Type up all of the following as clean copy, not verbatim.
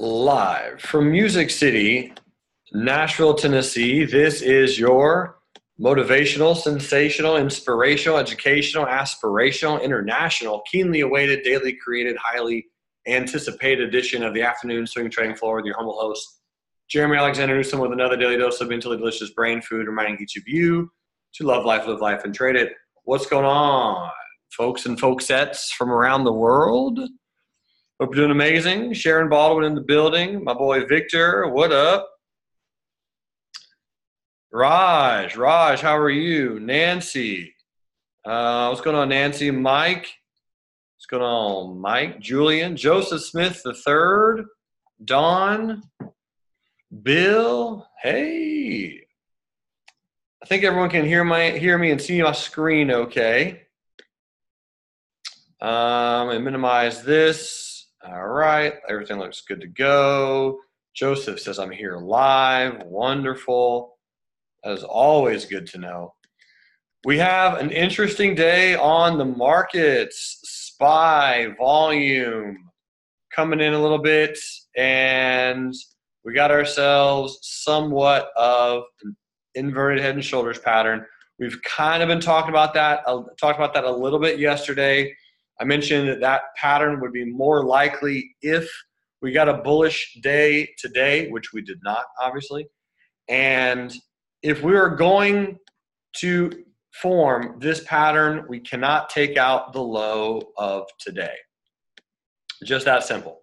Live from Music City, Nashville, Tennessee. This is your motivational, sensational, inspirational, educational, aspirational, international, keenly awaited, daily created, highly anticipated edition of the Afternoon Swing Trading Floor with your humble host, Jeremy Alexander Newsom, with another daily dose of mentally delicious brain food, reminding each of you to love life, live life, and trade it. What's going on, folks and folksettes from around the world? Hope you're doing amazing. Sharon Baldwin in the building. My boy Victor, what up? Raj, how are you? Nancy, what's going on, Nancy? Mike, what's going on, Mike? Julian, Joseph Smith the third, Don, Bill. Hey, I think everyone can hear me and see my screen okay. And minimize this. All right, everything looks good to go. Joseph says I'm here live. Wonderful. That is always good to know. We have an interesting day on the markets. SPY volume coming in a little bit, and we got ourselves somewhat of an inverted head and shoulders pattern. We've kind of been talking about that a little bit yesterday. I mentioned that pattern would be more likely if we got a bullish day today, which we did not, obviously. And if we are going to form this pattern, we cannot take out the low of today. Just that simple.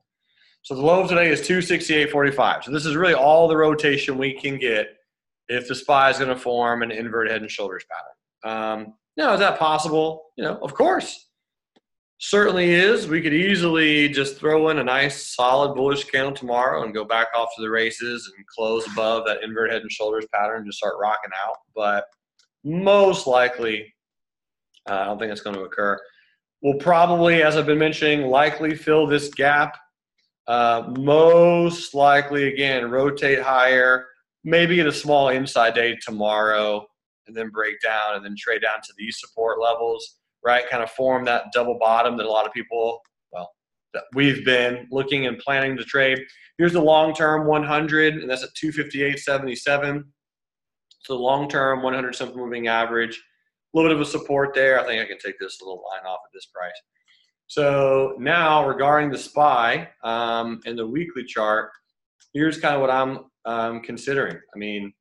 So the low of today is 268.45. So this is really all the rotation we can get if the SPY is going to form an inverted head and shoulders pattern. Now, is that possible? Of course. Certainly is. We could easily just throw in a nice solid bullish candle tomorrow and go back off to the races and close above that inverted head and shoulders pattern and just start rocking out. But most likely, I don't think it's going to occur. We'll probably, as I've been mentioning, likely fill this gap. Most likely, again, rotate higher, maybe get a small inside day tomorrow and then break down and then trade down to these support levels. Right, kind of form that double bottom that a lot of people, that we've been looking and planning to trade. Here's the long-term 100, and that's at 258.77. So long-term 100 simple moving average. A little bit of a support there. I think I can take this little line off at this price. So now regarding the SPY and the weekly chart, here's kind of what I'm considering. I mean,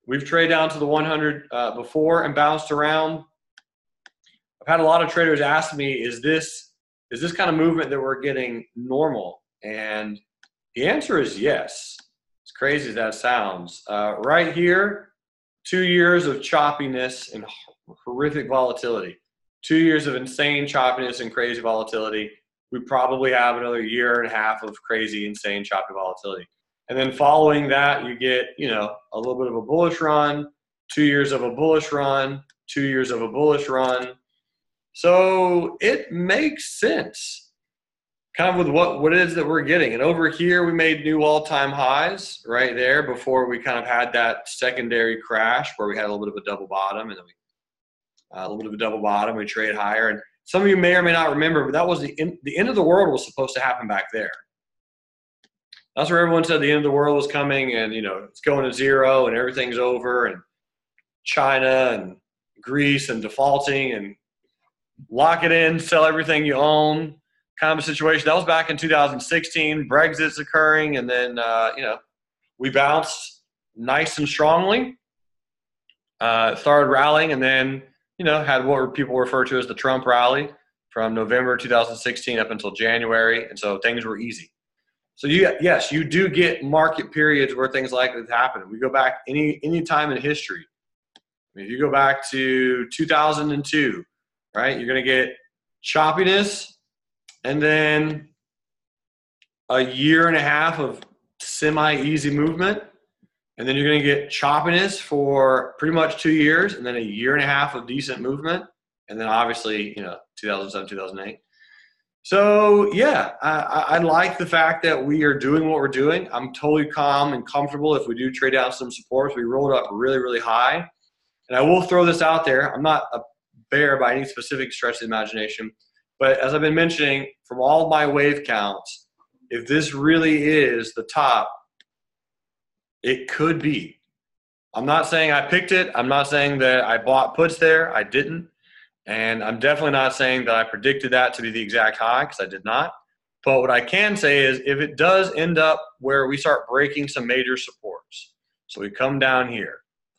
we've traded down to the 100 before and bounced around. I've had a lot of traders ask me, is this kind of movement that we're getting normal? And the answer is yes. As crazy as that sounds. Right here, 2 years of choppiness and horrific volatility. 2 years of insane choppiness and crazy volatility. We probably have another year and a half of crazy, insane, choppy volatility. And then following that, you get, a little bit of a bullish run, 2 years of a bullish run, 2 years of a bullish run. So it makes sense kind of with what it is that we're getting. And over here, we made new all-time highs right there before we kind of had that secondary crash where we had a little bit of a double bottom. And then we traded higher. And some of you may or may not remember, but that was the end of the world was supposed to happen back there. That's where everyone said the end of the world was coming and, it's going to zero and everything's over and China and Greece and defaulting and lock it in, sell everything you own, kind of a situation. That was back in 2016. Brexit's occurring, and then, we bounced nice and strongly, started rallying, and then, had what people refer to as the Trump rally from November 2016 up until January, and so things were easy. So, yes, you do get market periods where things like this happen. We go back any time in history. I mean, if you go back to 2002, right, you're going to get choppiness and then a year and a half of semi-easy movement. And then you're going to get choppiness for pretty much 2 years and then a year and a half of decent movement. And then obviously, 2007, 2008. So, yeah, I like the fact that we are doing what we're doing. I'm totally calm and comfortable if we do trade down some supports. We rolled up really, really high. And I will throw this out there. I'm not a bear by any specific stretch of the imagination. But as I've been mentioning, from all of my wave counts, if this really is the top, it could be. I'm not saying I picked it. I'm not saying that I bought puts there. I didn't. And I'm definitely not saying that I predicted that to be the exact high, because I did not. But what I can say is if it does end up where we start breaking some major supports, so we come down here,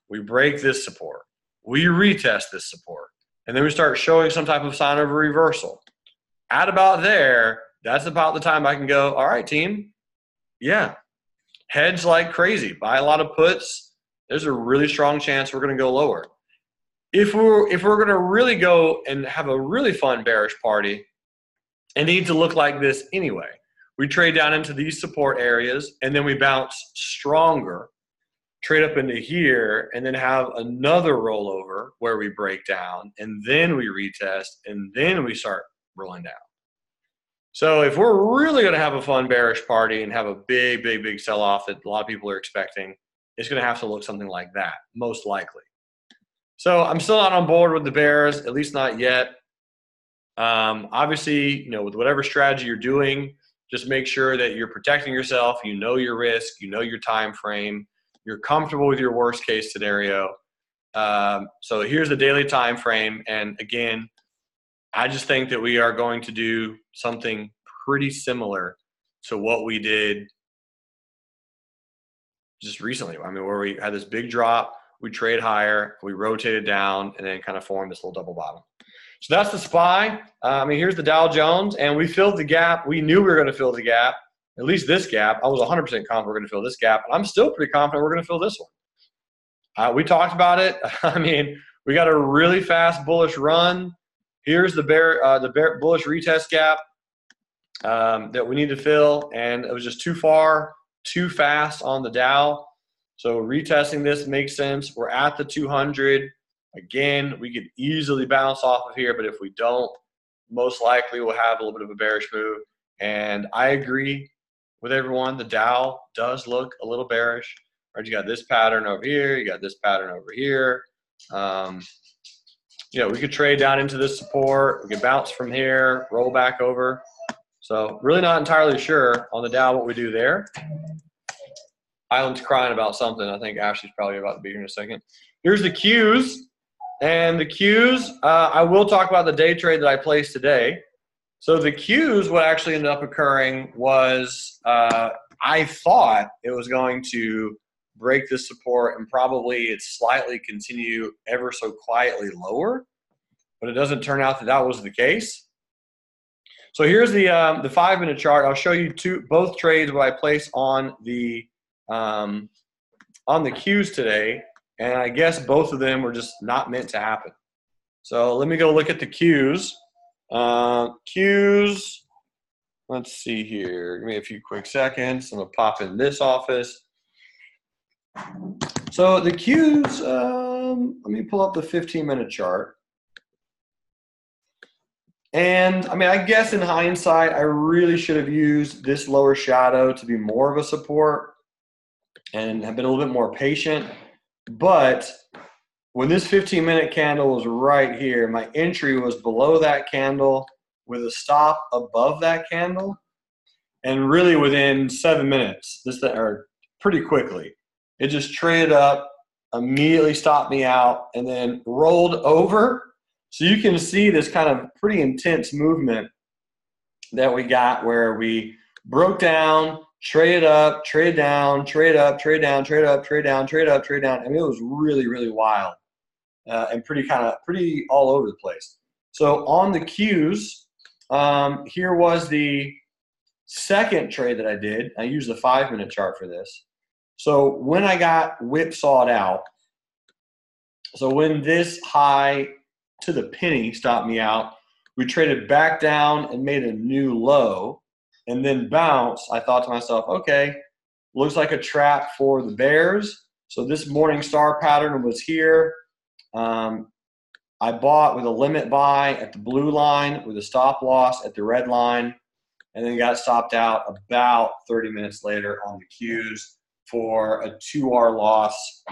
we break this support, we retest this support, and then we start showing some type of sign of a reversal. At about there, that's about the time I can go, all right, team, yeah, hedge like crazy. Buy a lot of puts. There's a really strong chance we're going to go lower. If we're going to really go and have a really fun bearish party, it needs to look like this anyway. We trade down into these support areas, and then we bounce stronger, trade up into here, and then have another rollover where we break down, and then we retest, and then we start rolling down. So if we're really going to have a fun bearish party and have a big, big, big sell-off that a lot of people are expecting, it's going to have to look something like that, most likely. So I'm still not on board with the bears, at least not yet. Obviously, with whatever strategy you're doing, just make sure that you're protecting yourself. You know your risk. You know your time frame. You're comfortable with your worst case scenario. So here's the daily time frame. And again, I just think that we are going to do something pretty similar to what we did just recently. I mean, where we had this big drop, we trade higher, we rotated down, and then kind of formed this little double bottom. So that's the SPY. Here's the Dow Jones, and we filled the gap. We knew we were going to fill the gap, at least this gap. I was 100% confident we're going to fill this gap, and I'm still pretty confident we're going to fill this one. We talked about it. We got a really fast bullish run. Here's the bear bullish retest gap that we need to fill, and it was just too far, too fast on the Dow. So retesting this makes sense. We're at the 200. Again, we could easily bounce off of here, but if we don't, most likely we'll have a little bit of a bearish move. And I agree with everyone. The Dow does look a little bearish. Right, you got this pattern over here. You got this pattern over here. We could trade down into this support. We could bounce from here, roll back over. So really not entirely sure on the Dow what we do there. Island's crying about something. I think Ashley's probably about to be here in a second. Here's the Qs. And the Qs, I will talk about the day trade that I placed today. So the Qs, what actually ended up occurring was I thought it was going to break this support and probably it slightly continue ever so quietly lower, but it doesn't turn out that that was the case. So here's the 5-minute chart. I'll show you both trades what I placed on the Qs today, and I guess both of them were just not meant to happen. So let me go look at the Qs. Qs, let's see here. Give me a few quick seconds. I'm going to pop in this office. So the Qs, let me pull up the 15-minute chart. And I guess in hindsight, I really should have used this lower shadow to be more of a support and have been a little bit more patient. But when this 15-minute candle was right here, my entry was below that candle with a stop above that candle. And really within 7 minutes, or pretty quickly, it just traded up, immediately stopped me out, and then rolled over. So you can see this kind of pretty intense movement that we got where we broke down, traded up, traded down, trade up, trade down, trade up, trade down, trade up, trade down. It was really, really wild and pretty all over the place. So on the Qs, here was the second trade that I did. I used the 5-minute chart for this. So when I got whipsawed out, so when this high to the penny stopped me out, we traded back down and made a new low and then bounced. I thought to myself, okay, looks like a trap for the bears. So this morning star pattern was here. I bought with a limit buy at the blue line with a stop loss at the red line, and then got stopped out about 30 minutes later on the Qs for a 2R loss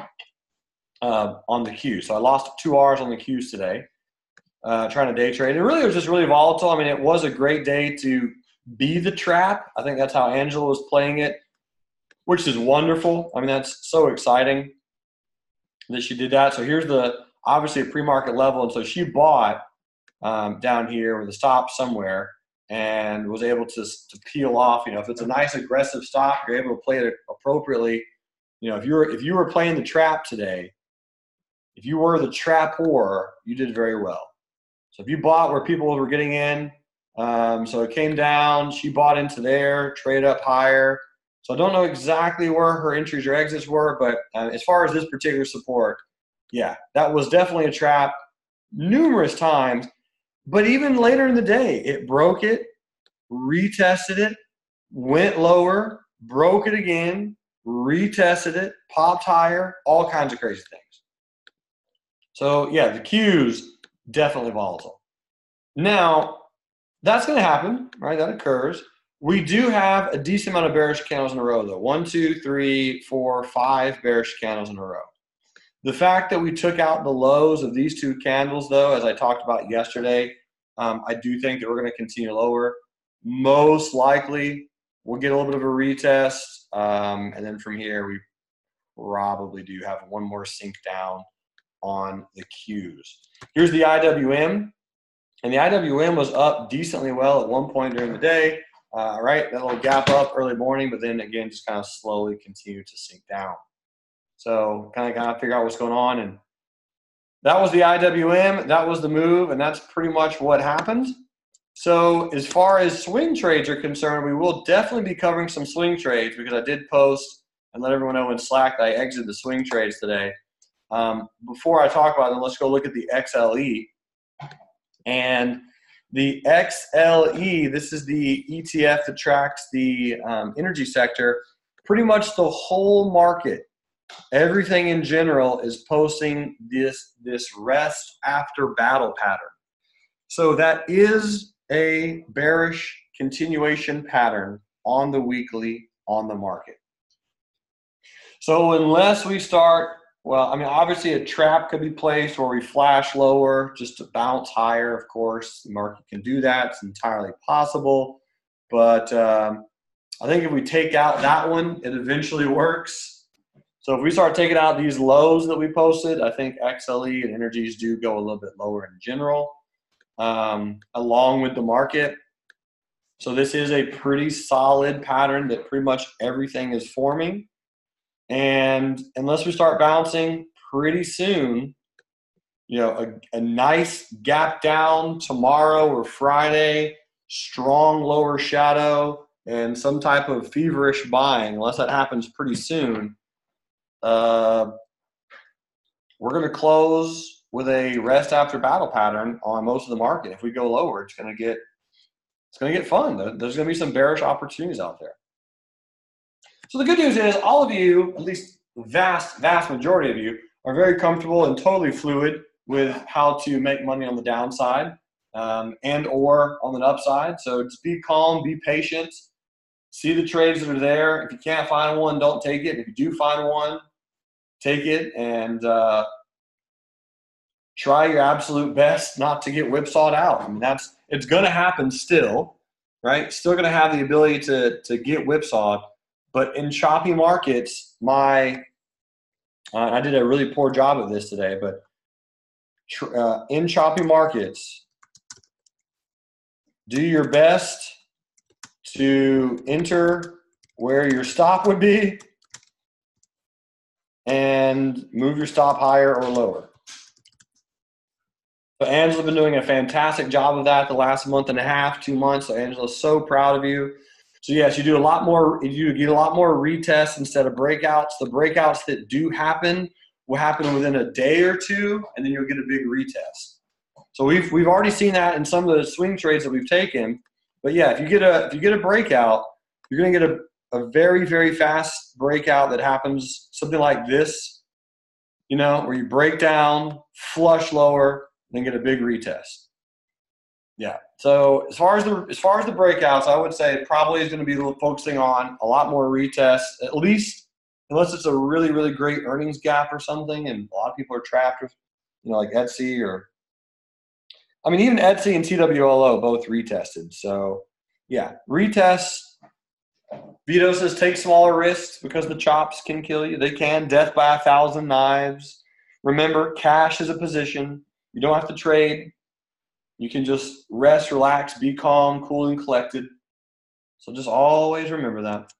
on the Qs. So I lost 2 Rs on the Qs today, trying to day trade. It really was just really volatile. It was a great day to be the trap. I think that's how Angela was playing it, which is wonderful. I mean, that's so exciting that she did that. So here's obviously a pre-market level. And so she bought down here with a stop somewhere and was able to peel off. If it's a nice aggressive stop, you're able to play it appropriately. If you were playing the trap today, if you were the trapper, you did very well. So if you bought where people were getting in, so it came down, she bought into there, trade up higher. So I don't know exactly where her entries or exits were, but as far as this particular support, yeah, that was definitely a trap numerous times. But even later in the day, it broke it, retested it, went lower, broke it again, retested it, popped higher, all kinds of crazy things. So, yeah, the Qs, definitely volatile. Now, that's going to happen, right? That occurs. We do have a decent amount of bearish candles in a row, though. 1, 2, 3, 4, 5 bearish candles in a row. The fact that we took out the lows of these two candles, though, as I talked about yesterday, I do think that we're going to continue lower. Most likely, we'll get a little bit of a retest, and then from here, we probably do have one more sink down on the Qs. Here's the IWM, and the IWM was up decently well at one point during the day, right? That little gap up early morning, but then again, just kind of slowly continued to sink down. So kind of figure out what's going on. And that was the IWM. That was the move. And that's pretty much what happened. So as far as swing trades are concerned, we will definitely be covering some swing trades because I did post and let everyone know in Slack that I exited the swing trades today. Before I talk about them, let's go look at the XLE. And the XLE, this is the ETF that tracks the energy sector. Pretty much the whole market, everything in general is posting this rest after battle pattern. So that is a bearish continuation pattern on the weekly on the market. So unless we start, well, I mean, obviously a trap could be placed where we flash lower just to bounce higher. Of course, the market can do that. It's entirely possible. But I think if we take out that one, it eventually works. So if we start taking out these lows that we posted, I think XLE and energies do go a little bit lower in general, along with the market. So this is a pretty solid pattern that pretty much everything is forming. And unless we start bouncing pretty soon, a nice gap down tomorrow or Friday, strong lower shadow, and some type of feverish buying, unless that happens pretty soon, we're going to close with a rest after battle pattern on most of the market. If we go lower, it's going to get fun. There's going to be some bearish opportunities out there. So the good news is all of you, at least vast majority of you, are very comfortable and totally fluid with how to make money on the downside and or on the upside. So just be calm, be patient, see the trades that are there. If you can't find one, don't take it. If you do find one, take it and try your absolute best not to get whipsawed out. I mean, it's going to happen still, right? Still going to have the ability to get whipsawed. But in choppy markets, I did a really poor job of this today, but in choppy markets, do your best to enter where your stop would be and move your stop higher or lower. So Angela's been doing a fantastic job of that the last month and a half, 2 months. So Angela's so proud of you. So yes, you get a lot more retests instead of breakouts. The breakouts that do happen will happen within a day or two, and then you'll get a big retest. So we've already seen that in some of the swing trades that we've taken. But yeah, if you get a breakout, you're going to get a very, very fast breakout that happens something like this, where you break down, flush lower, then get a big retest. Yeah. So as far as the breakouts, I would say it probably is going to be focusing on a lot more retests, at least unless it's a really, really great earnings gap or something, and a lot of people are trapped with, like Etsy even Etsy and TWLO both retested. So Yeah, retest. Vito says take smaller risks because the chops can kill you. They can. Death by 1,000 knives. Remember, cash is a position. You don't have to trade. You can just rest, relax, be calm, cool, and collected. So just always remember that.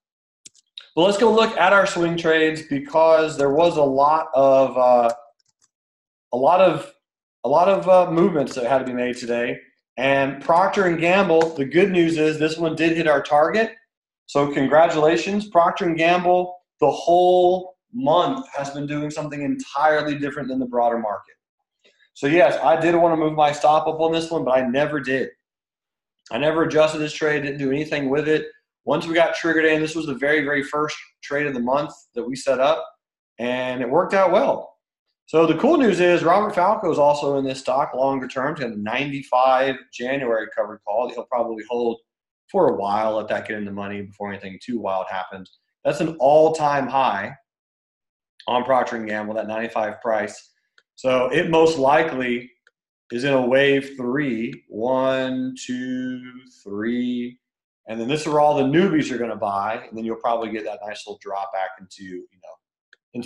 Well, let's go look at our swing trades because there was a lot of movements that had to be made today. And Procter & Gamble, the good news is this one did hit our target. So congratulations, Procter & Gamble. The whole month has been doing something entirely different than the broader market. So yes, I did want to move my stop up on this one, but I never did. I never adjusted this trade, didn't do anything with it. Once we got triggered in, this was the very, very first trade of the month that we set up, and it worked out well. So the cool news is Robert Falco is also in this stock longer term. He's got a 95 January covered call that he'll probably hold for a while, let that get into money before anything too wild happens. That's an all-time high on Procter & Gamble, that 95 price. So it most likely is in a wave 3. 1, 2, 3. And then this is where all the newbies are going to buy, and then you'll probably get that nice little drop back into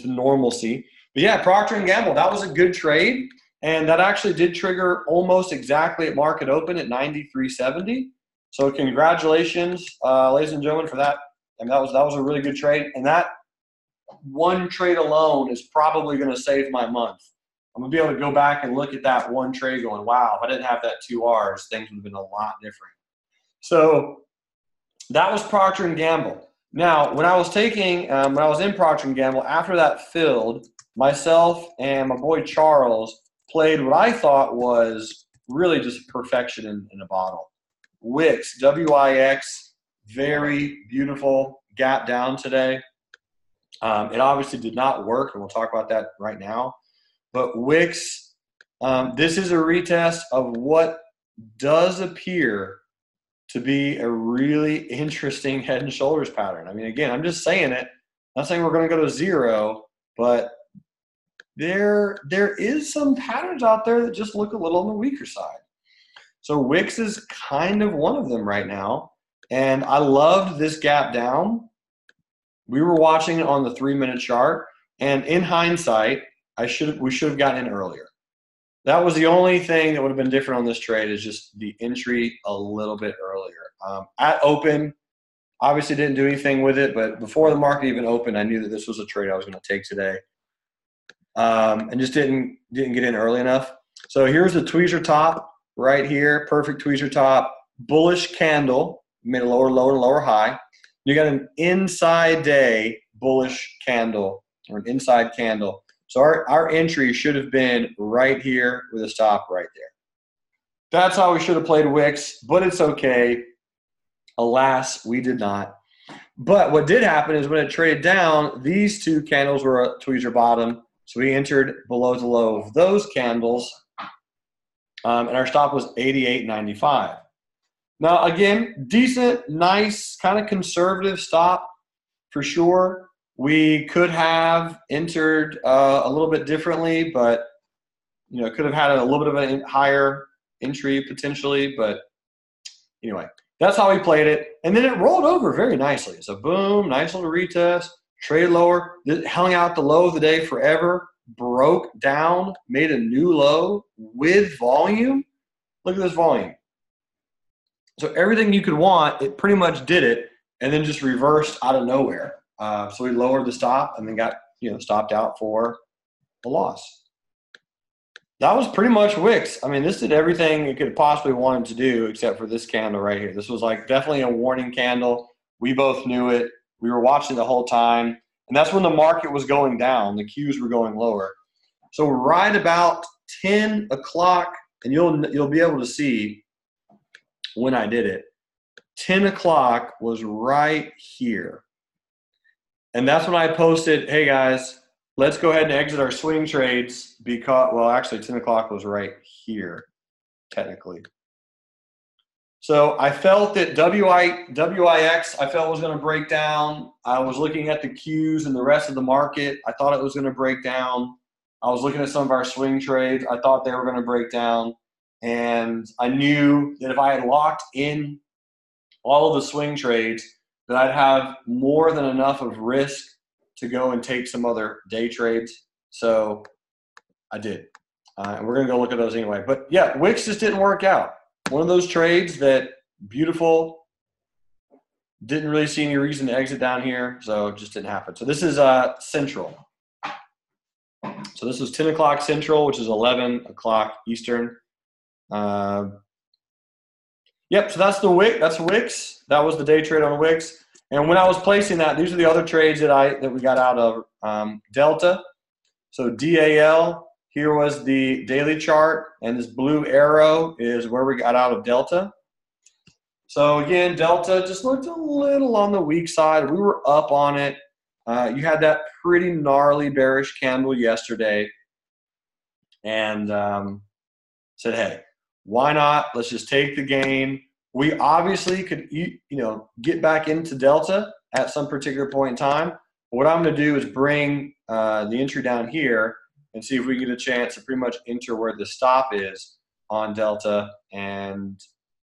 normalcy. But yeah, Procter & Gamble, that was a good trade, and that actually did trigger almost exactly at market open at 93.70. So congratulations, ladies and gentlemen, for that. And that was a really good trade, and that one trade alone is probably going to save my month. I'm going to be able to go back and look at that one trade going, wow, if I didn't have that 2 Rs, things would have been a lot different. So that was Procter & Gamble. Now, when I was in Procter & Gamble, after that filled, myself and my boy Charles played what I thought was really just perfection in a bottle. Wix, W-I-X, very beautiful gap down today. It obviously did not work, and we'll talk about that right now. But Wix, this is a retest of what does appear to be a really interesting head and shoulders pattern. I mean, again, I'm just saying it. I'm not saying we're going to go to zero, but there is some patterns out there that just look a little on the weaker side. So Wix is kind of one of them right now, and I loved this gap down. We were watching it on the 3-minute chart, and in hindsight, we should have gotten in earlier. That was the only thing that would have been different on this trade, is just the entry a little bit earlier. At open, obviously didn't do anything with it, but before the market even opened, I knew that this was a trade I was going to take today, and just didn't get in early enough. So here's the tweezer top right here, perfect tweezer top, bullish candle, made a lower, lower, lower high. You got an inside day bullish candle, or an inside candle. So our entry should have been right here with a stop right there. That's how we should have played Wix, but it's okay. Alas, we did not. But what did happen is when it traded down, these 2 candles were a tweezer bottom. So we entered below the low of those candles, and our stop was 88.95. Now, again, decent, nice, kind of conservative stop for sure. We could have entered a little bit differently, but could have had a little bit of a higher entry potentially. But anyway, that's how we played it. And then it rolled over very nicely. So boom, nice little retest, trade lower, hung out the low of the day forever, broke down, made a new low with volume. Look at this volume. So everything you could want, it pretty much did it, and then just reversed out of nowhere. So we lowered the stop and then got stopped out for a loss. That was pretty much Wix. I mean, this did everything it could possibly want it to do except for this candle right here. This was like definitely a warning candle. We both knew it. We were watching the whole time, and that's when the market was going down. The Qs were going lower. So right about 10 o'clock, and you'll be able to see when I did it. 10 o'clock was right here. And that's when I posted, hey guys, let's go ahead and exit our swing trades because, well, actually 10 o'clock was right here, technically. So I felt that WIX, I felt was going to break down. I was looking at the Qs and the rest of the market. I thought it was going to break down. I was looking at some of our swing trades. I thought they were going to break down. And I knew that if I had locked in all of the swing trades, that I'd have more than enough of risk to go and take some other day trades. So I did. And we're going to go look at those anyway. But yeah, Wix just didn't work out. One of those trades that beautiful, didn't really see any reason to exit down here, so it just didn't happen. So this is Central. So this was 10 o'clock Central, which is 11 o'clock Eastern. Yep, so that's the Wix. That's Wix. That was the day trade on Wix. And when I was placing that, these are the other trades that we got out of Delta. So DAL, here was the daily chart, and this blue arrow is where we got out of Delta. So again, Delta just looked a little on the weak side. We were up on it. You had that pretty gnarly bearish candle yesterday, and said, hey, why not? Let's just take the gain. We obviously could, get back into Delta at some particular point in time. What I'm going to do is bring the entry down here and see if we can get a chance to pretty much enter where the stop is on Delta and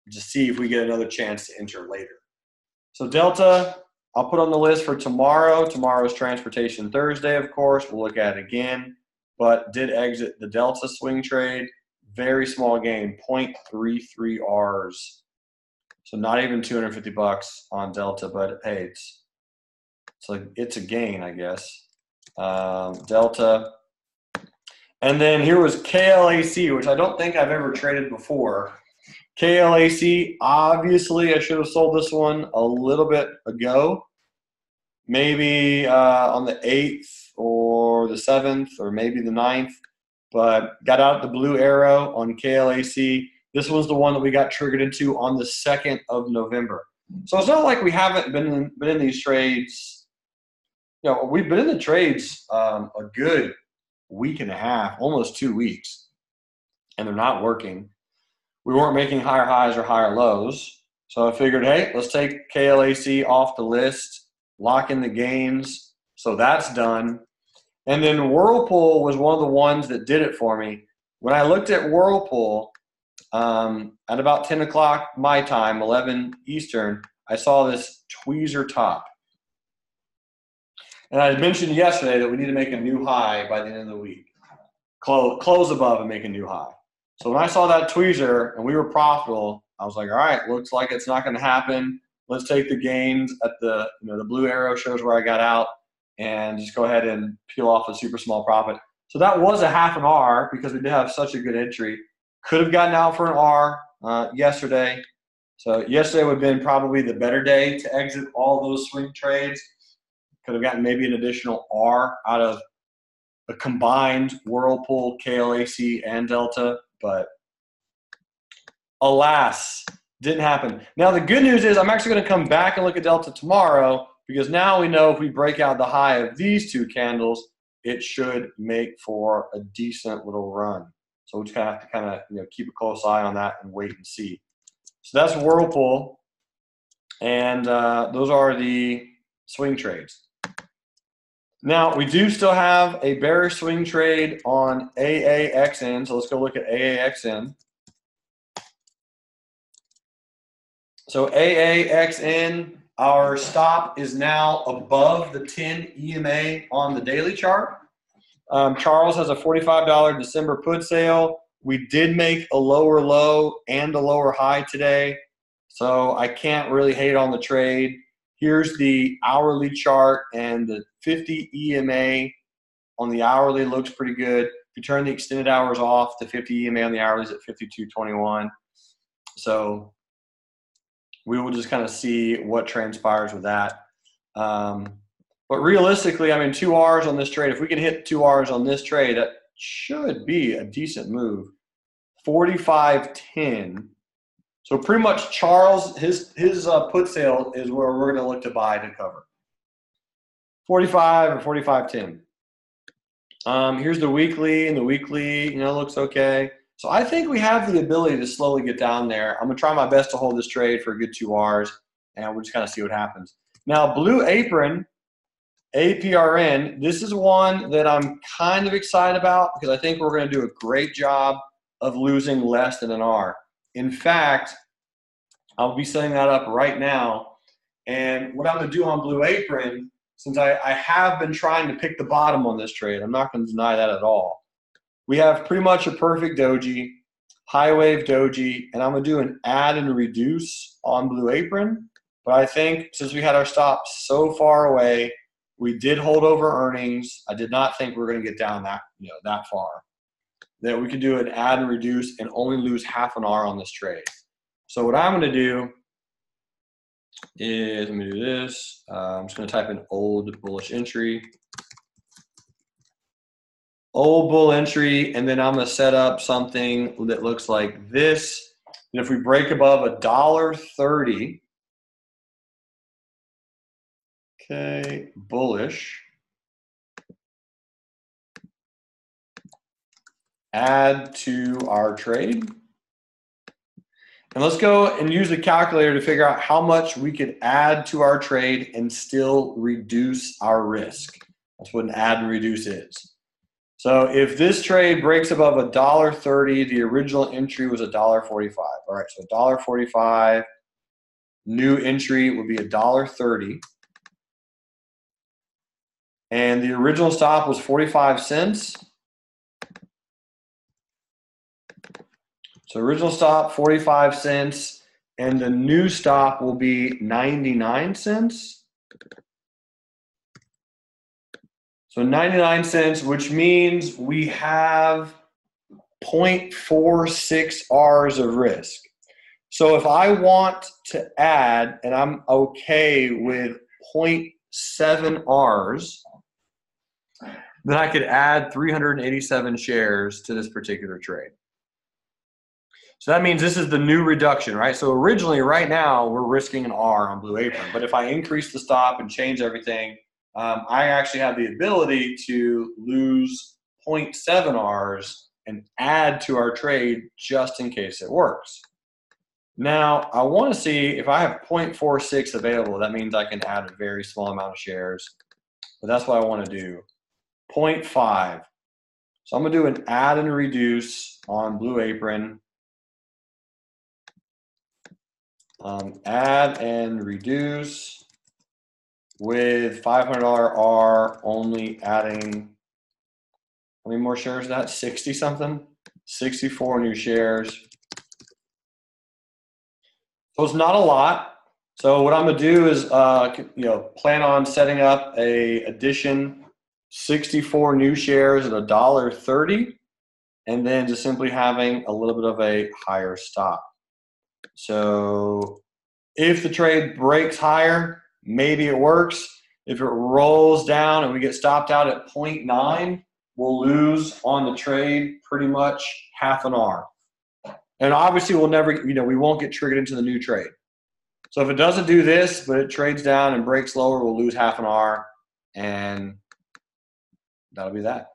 just see if we get another chance to enter later. So Delta, I'll put on the list for tomorrow. Tomorrow's Transportation Thursday, of course. We'll look at it again, but did exit the Delta swing trade. Very small gain, 0.33 Rs. So not even 250 bucks on Delta, but hey, it's a gain, I guess. Delta. And then here was KLAC, which I don't think I've ever traded before. KLAC, obviously I should have sold this one a little bit ago. Maybe on the 8th or the 7th or maybe the 9th. But got out the blue arrow on KLAC. This was the one that we got triggered into on the 2nd of November. So it's not like we haven't been in these trades. We've been in the trades a good week and a half, almost 2 weeks, and they're not working. We weren't making higher highs or higher lows. So I figured, hey, let's take KLAC off the list, lock in the gains. So that's done. And then Whirlpool was one of the ones that did it for me. When I looked at Whirlpool at about 10 o'clock my time, 11 Eastern, I saw this tweezer top. And I had mentioned yesterday that we need to make a new high by the end of the week. Close above and make a new high. So when I saw that tweezer and we were profitable, I was like, all right, looks like it's not going to happen. Let's take the gains at the blue arrow shows where I got out, and just go ahead and peel off a super small profit. So that was a half an R because we did have such a good entry. Could have gotten out for an R yesterday. So yesterday would have been probably the better day to exit all those swing trades. Could have gotten maybe an additional R out of a combined Whirlpool, KLAC, and Delta. But alas, didn't happen. Now the good news is I'm actually going to come back and look at Delta tomorrow, because now we know if we break out the high of these two candles, it should make for a decent little run. So we just have to keep a close eye on that and wait and see. So that's Whirlpool, and those are the swing trades. Now we do still have a bearish swing trade on AAXN. So let's go look at AAXN. So AAXN, our stop is now above the 10 EMA on the daily chart. Charles has a $45 December put sale. We did make a lower low and a lower high today, so I can't really hate on the trade. Here's the hourly chart, and the 50 EMA on the hourly looks pretty good. If you turn the extended hours off, the 50 EMA on the hourly is at 52.21. So we will just kind of see what transpires with that. But realistically, 2 Rs on this trade. If we can hit 2 Rs on this trade, that should be a decent move. 45.10. So pretty much Charles, his put sale is where we're going to look to buy to cover. 45 or 45.10. Here's the weekly, and the weekly, looks okay. So I think we have the ability to slowly get down there. I'm going to try my best to hold this trade for a good 2 Rs, and we'll just kind of see what happens. Now, Blue Apron, APRN, this is one that I'm kind of excited about because I think we're going to do a great job of losing less than an R. In fact, I'll be setting that up right now. And what I'm going to do on Blue Apron, since I have been trying to pick the bottom on this trade, I'm not going to deny that at all. We have pretty much a perfect doji, high wave doji, and I'm going to do an add and reduce on Blue Apron. But I think since we had our stop so far away, we did hold over earnings. I did not think we were going to get down that far. That we could do an add and reduce and only lose half an R on this trade. So what I'm going to do is, let me do this. I'm just going to type in old bullish entry. Old bull entry, and then I'm going to set up something that looks like this. And if we break above $1.30, okay, bullish, add to our trade. And let's go and use the calculator to figure out how much we could add to our trade and still reduce our risk. That's what an add and reduce is. So if this trade breaks above $1.30, the original entry was $1.45. All right, so $1.45, new entry would be $1.30. And the original stop was 45 cents. So original stop, 45 cents, and the new stop will be 99 cents. So 99 cents, which means we have 0.46 R's of risk. So if I want to add, and I'm okay with 0.7 R's, then I could add 387 shares to this particular trade. So that means this is the new reduction, right? So originally, right now, we're risking an R on Blue Apron. But if I increase the stop and change everything, I actually have the ability to lose 0.7 R's and add to our trade just in case it works. Now, I want to see if I have 0.46 available, that means I can add a very small amount of shares. But that's what I want to do. 0.5. So I'm going to do an add and reduce on Blue Apron. Add and reduce with $500 R, only adding, how many more shares is that? 60 something? 64 new shares. So it's not a lot. So what I'm going to do is, plan on setting up a addition 64 new shares at $1.30, and then just simply having a little bit of a higher stop. So if the trade breaks higher, maybe it works. If it rolls down and we get stopped out at 0.9, we'll lose on the trade pretty much half an R. And obviously we'll never, we won't get triggered into the new trade. So if it doesn't do this, but it trades down and breaks lower, we'll lose half an R, and that'll be that.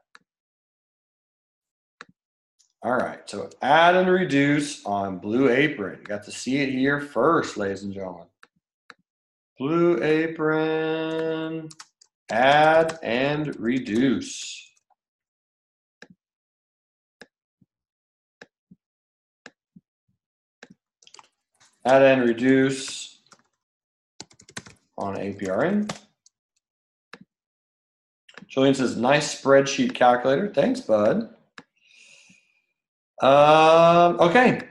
All right, so add and reduce on Blue Apron. You got to see it here first, ladies and gentlemen. Blue Apron, add and reduce. Add and reduce on APRN. Julian says, nice spreadsheet calculator. Thanks, bud. Okay,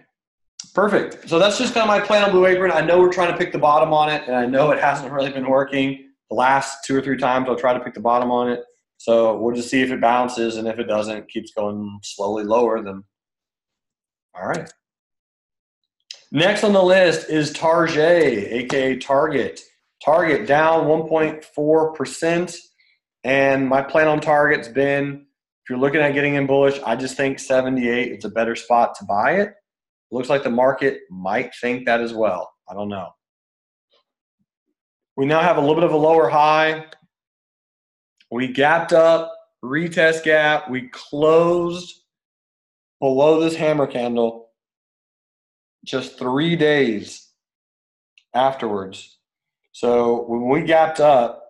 perfect. So that's just kind of my plan on Blue Apron. I know we're trying to pick the bottom on it, and I know it hasn't really been working. The last 2 or 3 times I'll try to pick the bottom on it. So we'll just see if it bounces, and if it doesn't, keeps going slowly lower, then all right. Next on the list is Target, aka Target. Target down 1.4%, and my plan on Target's been, if you're looking at getting in bullish, I just think 78 is a better spot to buy it. Looks like the market might think that as well. I don't know. We now have a little bit of a lower high. We gapped up, retest gap. We closed below this hammer candle just 3 days afterwards. So when we gapped up,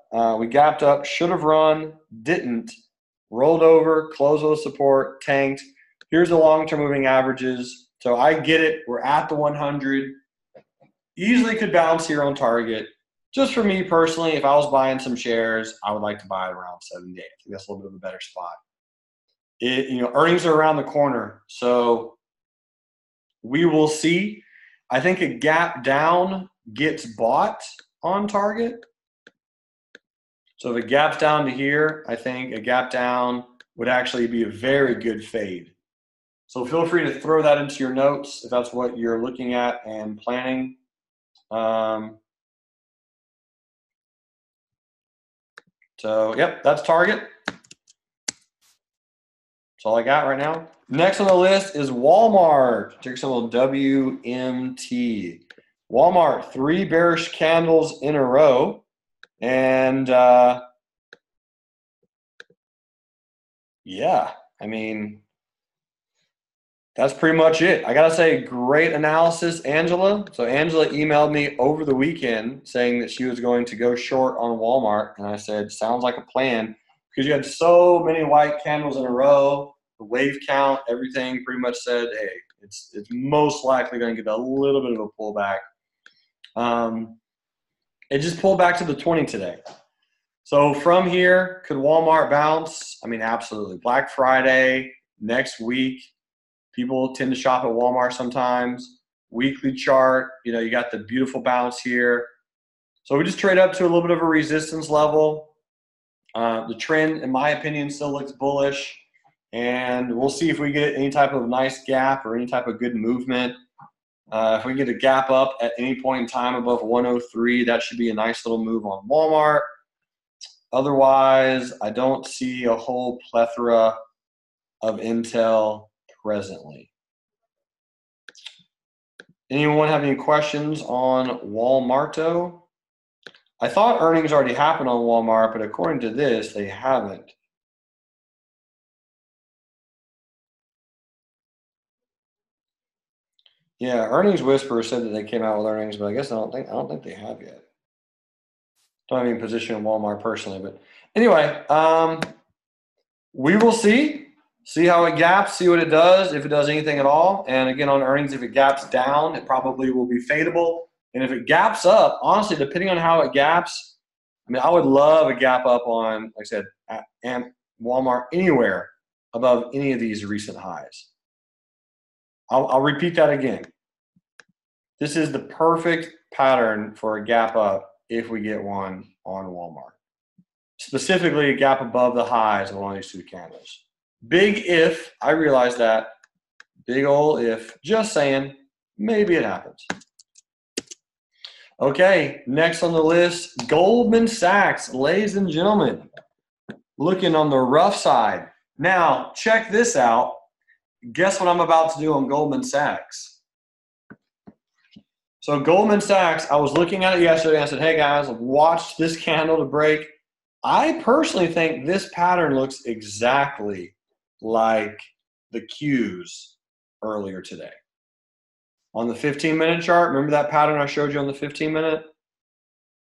should have run, didn't. Rolled over, closed with support, tanked. Here's the long-term moving averages. So I get it. We're at the 100. Easily could bounce here on target. Just for me personally, if I was buying some shares, I would like to buy it around 78. I think that's a little bit of a better spot. Earnings are around the corner, so we will see. I think a gap down gets bought on target. So if it gaps down to here, I think a gap down would actually be a very good fade. So feel free to throw that into your notes if that's what you're looking at and planning. So, yep, that's target. That's all I got right now. Next on the list is Walmart. Ticker symbol WMT. Walmart, 3 bearish candles in a row. And, yeah, I mean, that's pretty much it. I got to say, great analysis, Angela. So Angela emailed me over the weekend saying that she was going to go short on Walmart. And I said, sounds like a plan. Because you had so many white candles in a row, the wave count, everything pretty much said, hey, it's most likely going to get a little bit of a pullback. It just pulled back to the 20 today. So from here, could Walmart bounce? I mean, absolutely. Black Friday, next week. People tend to shop at Walmart sometimes. Weekly chart, you got the beautiful bounce here. So we just trade up to a little bit of a resistance level. The trend, in my opinion, still looks bullish. And we'll see if we get any type of nice gap or any type of good movement. If we get a gap up at any point in time above 103, that should be a nice little move on Walmart. Otherwise, I don't see a whole plethora of intel presently. Anyone have any questions on Walmarto? I thought earnings already happened on Walmart, but according to this, they haven't. Yeah, Earnings Whisperer said that they came out with earnings, but I guess I don't think they have yet. Don't have any position in Walmart personally, but anyway, we will see how it gaps, see what it does, if it does anything at all. And again, on earnings, if it gaps down, it probably will be fadeable. And if it gaps up, honestly, depending on how it gaps, I mean, I would love a gap up on, like I said, and Walmart anywhere above any of these recent highs. I'll repeat that again. This is the perfect pattern for a gap up if we get one on Walmart. Specifically, a gap above the highs of one of these 2 candles. Big if, I realize that. Big ol' if, just saying, maybe it happens. Okay, next on the list, Goldman Sachs, ladies and gentlemen. Looking on the rough side. Now, check this out. Guess what I'm about to do on Goldman Sachs? So Goldman Sachs, I was looking at it yesterday and I said, hey guys, watch this candle to break. I personally think this pattern looks exactly like the Qs earlier today. On the 15-minute chart, remember that pattern I showed you on the 15-minute?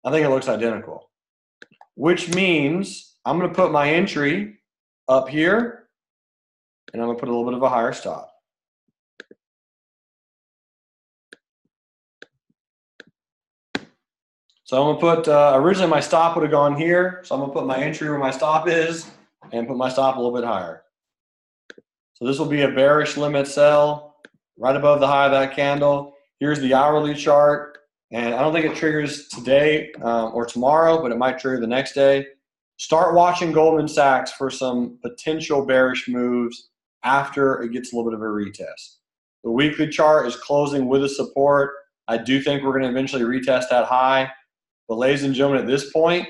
I think it looks identical, which means I'm going to put my entry up here, and I'm going to put a little bit of a higher stop. So I'm going to put, originally my stop would have gone here, so I'm going to put my entry where my stop is and put my stop a little bit higher. So this will be a bearish limit sell right above the high of that candle. Here's the hourly chart, and I don't think it triggers today or tomorrow, but it might trigger the next day. Start watching Goldman Sachs for some potential bearish moves after it gets a little bit of a retest. The weekly chart is closing with a support. I do think we're going to eventually retest that high. But ladies and gentlemen, at this point,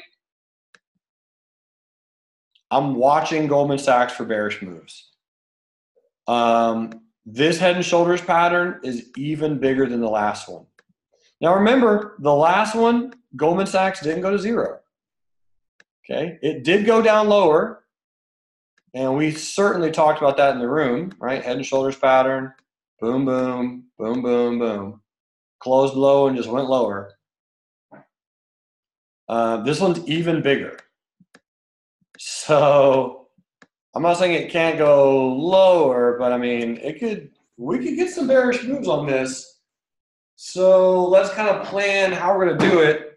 I'm watching Goldman Sachs for bearish moves. This head and shoulders pattern is even bigger than the last one. Now remember, the last one, Goldman Sachs didn't go to zero. Okay, it did go down lower, and we certainly talked about that in the room, right? Head and shoulders pattern, boom, boom, boom, boom, boom. Closed low and just went lower. This one's even bigger. So I'm not saying it can't go lower, but I mean, we could get some bearish moves on this. So let's kind of plan how we're going to do it.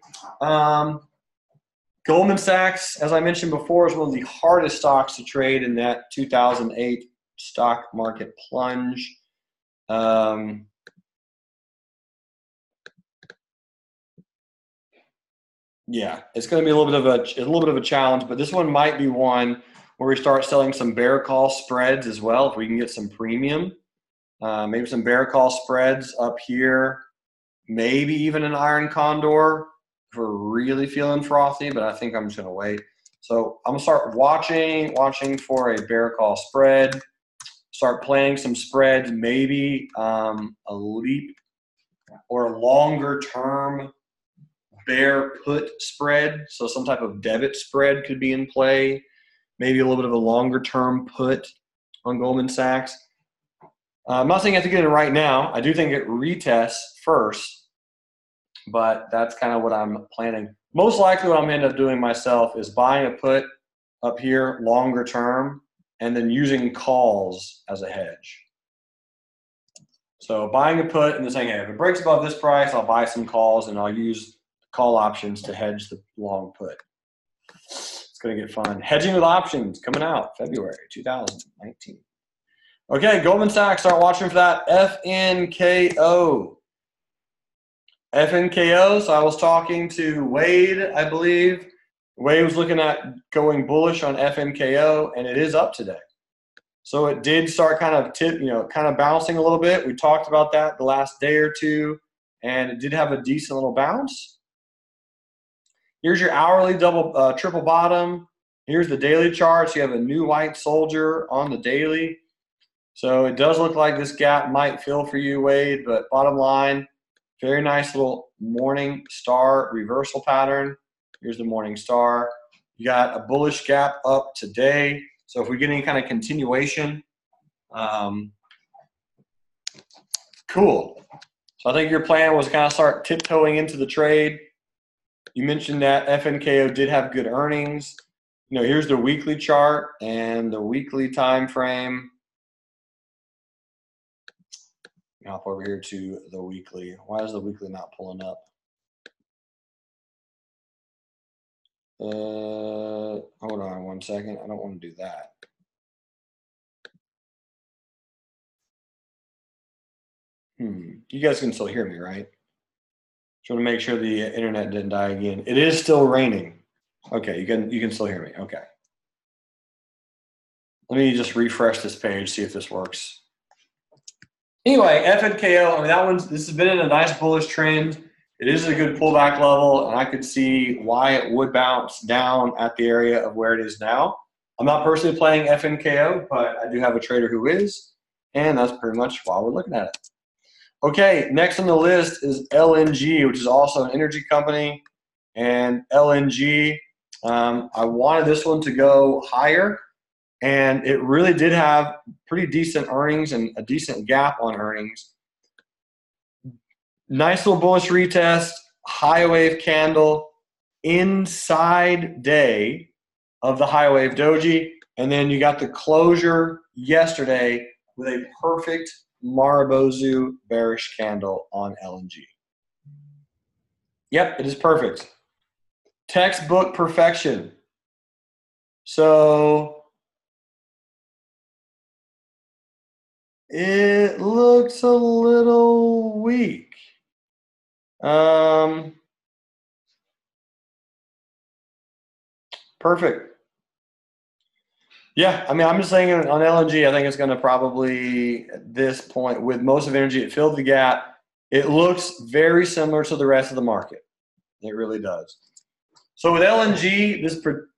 Goldman Sachs, as I mentioned before, is one of the hardest stocks to trade in that 2008 stock market plunge. Yeah, it's going to be a little bit of a challenge, but this one might be one where we start selling some bear call spreads as well. If we can get some premium, maybe some bear call spreads up here, maybe even an iron condor if we're really feeling frothy. But I think I'm just going to wait. So I'm going to start watching for a bear call spread. Start playing some spreads, maybe a leap or a longer term bear put spread. So some type of debit spread could be in play. Maybe a little bit of a longer term put on Goldman Sachs. I'm not saying you have to get in right now. I do think it retests first, but that's kind of what I'm planning. Most likely what I'm going to end up doing myself is buying a put up here longer term and then using calls as a hedge. So buying a put and then saying, hey, if it breaks above this price, I'll buy some calls and I'll use call options to hedge the long put. It's going to get fun. Hedging with options coming out February 2019. Okay, Goldman Sachs, start watching for that. FNKO. FNKO, so I was talking to Wade, I believe. Wade was looking at going bullish on FNKO, and it is up today. So it did start kind of bouncing a little bit. We talked about that the last day or two, and it did have a decent little bounce. Here's your hourly triple bottom. Here's the daily chart. So you have a new white soldier on the daily. So it does look like this gap might fill for you, Wade, but bottom line, very nice little morning star reversal pattern. Here's the morning star. You got a bullish gap up today. So if we get any kind of continuation, cool. So I think your plan was kind of start tiptoeing into the trade. You mentioned that FNKO did have good earnings. You know, here's the weekly chart and the weekly time frame. Hop over here to the weekly. Why is the weekly not pulling up? Hold on 1 second. I don't want to do that. You guys can still hear me, right? Just want to make sure the internet didn't die again. It is still raining. Okay, you can still hear me. Okay. Let me just refresh this page, see if this works. Anyway, FNKO, I mean, this has been in a nice bullish trend. It is a good pullback level, and I could see why it would bounce down at the area of where it is now. I'm not personally playing FNKO, but I do have a trader who is, and that's pretty much why we're looking at it. Okay, next on the list is LNG, which is also an energy company. And LNG, I wanted this one to go higher, and it really did have pretty decent earnings and a decent gap on earnings. Nice little bullish retest, high wave candle, inside day of the high wave doji, and then you got the closure yesterday with a perfect Marubozu bearish candle on LNG. Yep, it is perfect. Textbook perfection. So it looks a little weak. Perfect. Yeah, I mean, I'm just saying on LNG, I think it's going to probably, at this point, with most of energy, it filled the gap. It looks very similar to the rest of the market. It really does. So with LNG,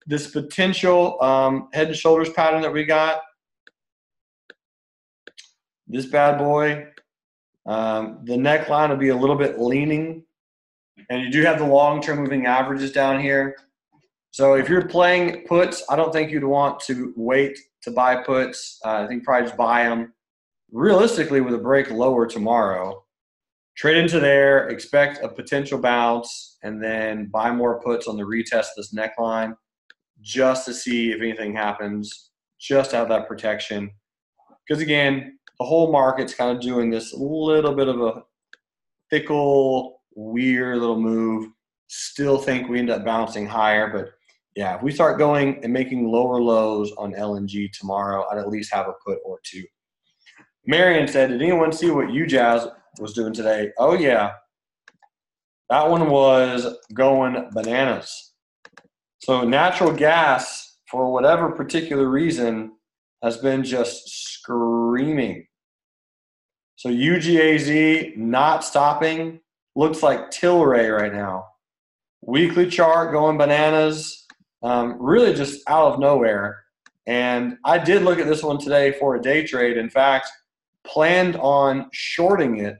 this potential head and shoulders pattern that we got, this bad boy, the neckline will be a little bit leaning. And you do have the long-term moving averages down here. So if you're playing puts, I don't think you'd want to wait to buy puts. I think probably just buy them realistically with a break lower tomorrow. Trade into there, expect a potential bounce, and then buy more puts on the retest of this neckline just to see if anything happens, just to have that protection. Because again, the whole market's kind of doing this little bit of a fickle, weird little move. Still think we end up bouncing higher, but yeah, if we start going and making lower lows on LNG tomorrow, I'd at least have a put or two. Marion said, did anyone see what UJazz was doing today? Oh, yeah. That one was going bananas. So natural gas, for whatever particular reason, has been just screaming. So UGAZ not stopping. Looks like Tilray right now. Weekly chart going bananas. Really just out of nowhere. And I did look at this one today for a day trade. In fact, planned on shorting it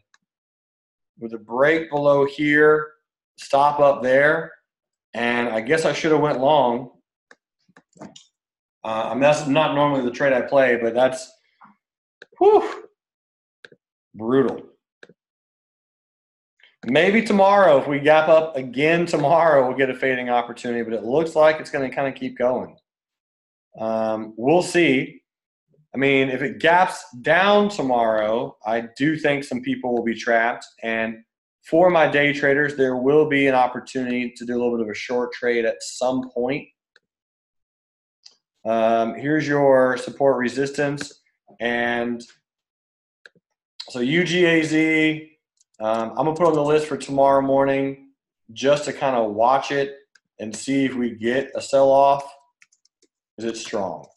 with a break below here, stop up there. And I guess I should have went long. I mean, that's not normally the trade I play, but that's brutal. Maybe tomorrow, if we gap up again tomorrow, we'll get a fading opportunity, but it looks like it's going to kind of keep going. We'll see. I mean, if it gaps down tomorrow, I do think some people will be trapped. And for my day traders, there will be an opportunity to do a little bit of a short trade at some point. Here's your support resistance. And so UGAZ, I'm going to put on the list for tomorrow morning just to kind of watch it and see if we get a sell-off. Is it strong?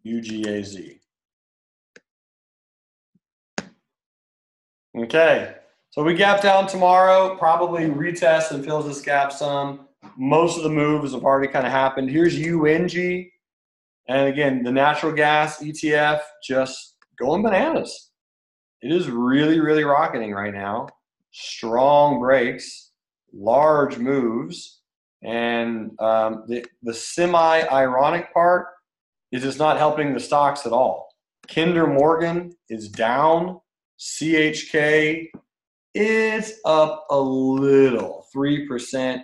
UGAZ. Okay, so we gap down tomorrow, probably retest and fills this gap some. Most of the moves have already kind of happened. Here's UNG. And again, the natural gas ETF just going bananas. It is really, really rocketing right now. Strong breaks, large moves. And the semi-ironic part is it's not helping the stocks at all. Kinder Morgan is down. CHK is up a little, 3%,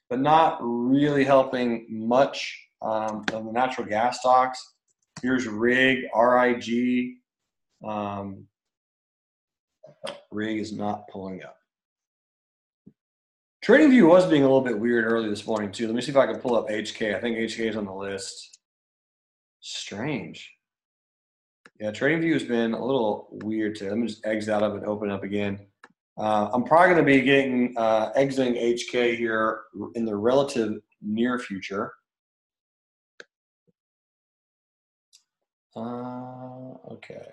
but not really helping much of the natural gas stocks. Here's RIG, RIG. RIG is not pulling up. TradingView was being a little bit weird early this morning too. Let me see if I can pull up HK. I think HK is on the list. Strange. Yeah, TradingView has been a little weird today. Let me just exit out of it and open it up again. I'm probably going to be getting exiting HK here in the relative near future. Okay.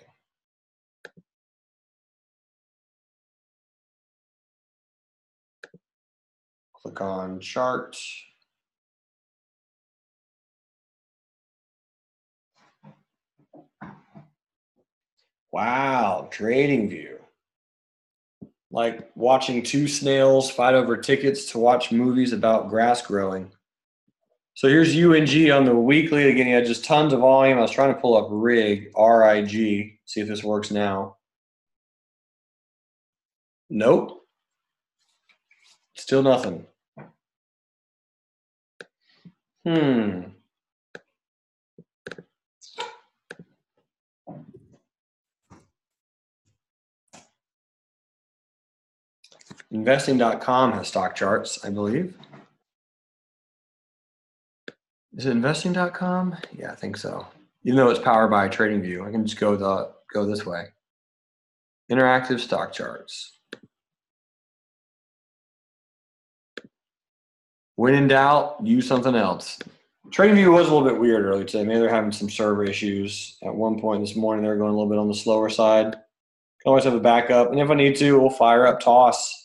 Click on chart. Wow, TradingView. Like watching two snails fight over tickets to watch movies about grass growing. So here's UNG on the weekly. Again, you had just tons of volume. I was trying to pull up RIG, RIG, see if this works now. Nope. Still nothing. Investing.com has stock charts, I believe. Is it investing.com? Yeah, I think so. Even though it's powered by TradingView, I can just go this way. Interactive stock charts. When in doubt, use something else. TradingView was a little bit weird earlier today. Maybe they're having some server issues. At one point this morning, they were going a little bit on the slower side. Can always have a backup. And if I need to, we'll fire up toss.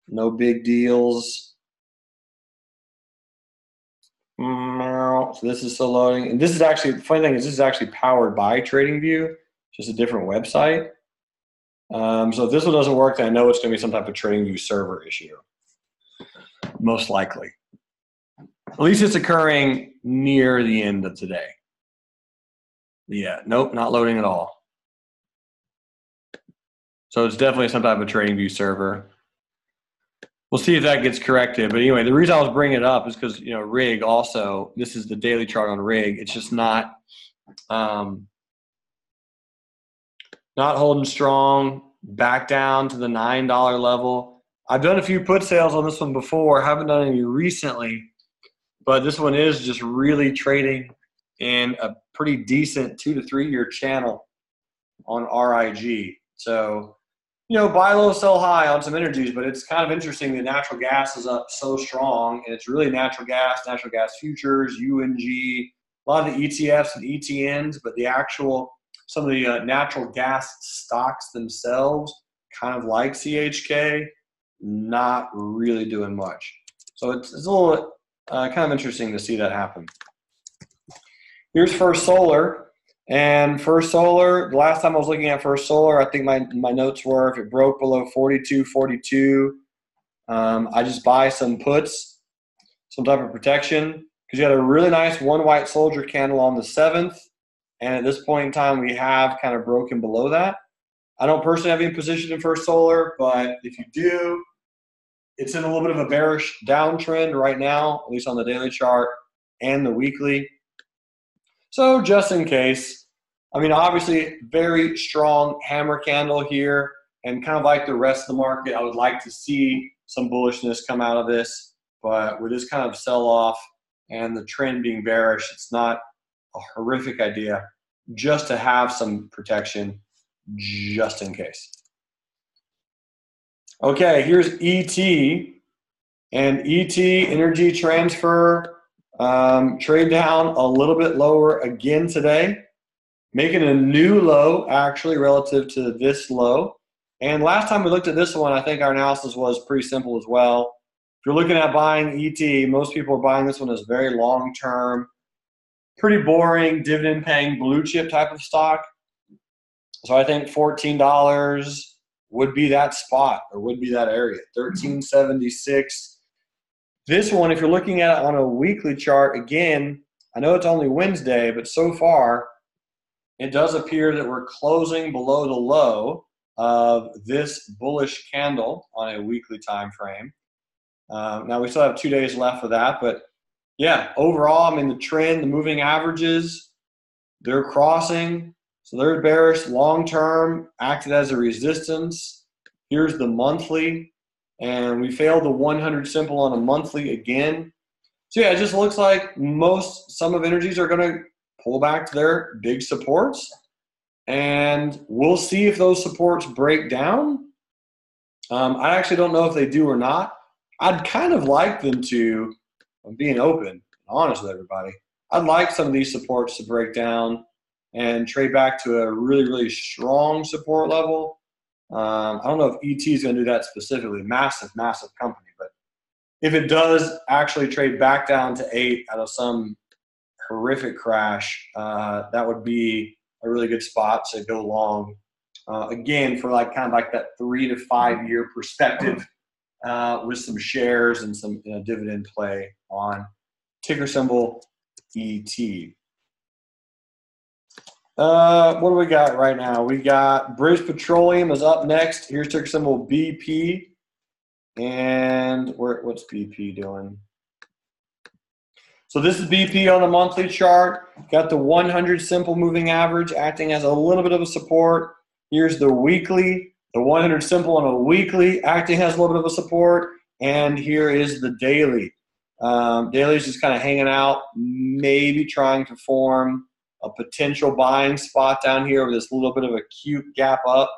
No big deals. So this is still loading. And this is actually, the funny thing is this is actually powered by TradingView, just a different website. So if this one doesn't work, then I know it's going to be some type of TradingView server issue. Most likely. At least it's occurring near the end of today. Yeah, nope, not loading at all. So it's definitely some type of TradingView server. We'll see if that gets corrected. But anyway, the reason I was bringing it up is because, you know, RIG also, this is the daily chart on RIG. It's just not, not holding strong, back down to the $9 level. I've done a few put sales on this one before. Haven't done any recently, but this one is just really trading in a pretty decent 2 to 3 year channel on RIG. So, buy low, sell high on some energies, but it's kind of interesting that natural gas is up so strong, and it's really natural gas futures, UNG, a lot of the ETFs and ETNs, but some of the natural gas stocks themselves, kind of like CHK, not really doing much. So it's a little kind of interesting to see that happen. Here's First Solar. And First Solar, the last time I was looking at First Solar, I think my notes were if it broke below 42.42, I just buy some puts, some type of protection, because you had a really nice one white soldier candle on the 7th, and at this point in time, we have kind of broken below that. I don't personally have any position in First Solar, but if you do, it's in a little bit of a bearish downtrend right now, at least on the daily chart and the weekly. So just in case, obviously very strong hammer candle here, and kind of like the rest of the market, I would like to see some bullishness come out of this, but with this kind of sell-off and the trend being bearish, it's not a horrific idea just to have some protection just in case. Okay, here's ET, and ET, Energy Transfer, trade down a little bit lower again today, making a new low actually relative to this low. And last time we looked at this one, I think our analysis was pretty simple as well. If you're looking at buying ET, most people are buying this one as very long-term, pretty boring, dividend-paying blue chip type of stock. So I think $14 would be that spot, or would be that area, $13.76. This one, if you're looking at it on a weekly chart, again, I know it's only Wednesday, but so far it does appear that we're closing below the low of this bullish candle on a weekly time frame. Now we still have 2 days left of that, but yeah, overall, the trend, the moving averages, they're crossing. So they're bearish long-term, acted as a resistance. Here's the monthly. And we failed the 100 simple on a monthly again. So yeah, it just looks like some of energies are going to pull back to their big supports. And we'll see if those supports break down. I actually don't know if they do or not. I'd kind of like them to, I'm being open and honest with everybody, I'd like some of these supports to break down and trade back to a really, really strong support level. I don't know if ET is going to do that specifically, massive company, but if it does actually trade back down to 8 out of some horrific crash, that would be a really good spot to go long. Again, for kind of that 3 to 5 year perspective, with some shares and some dividend play on ticker symbol ET. What do we got right now? We got British Petroleum is up next. Here's ticker symbol BP. And what's BP doing? So this is BP on the monthly chart. Got the 100 simple moving average acting as a little bit of a support. Here's the weekly. The 100 simple on a weekly acting as a little bit of a support. And here is the daily. Daily is just kind of hanging out, maybe trying to form a potential buying spot down here with this little bit of a cute gap up.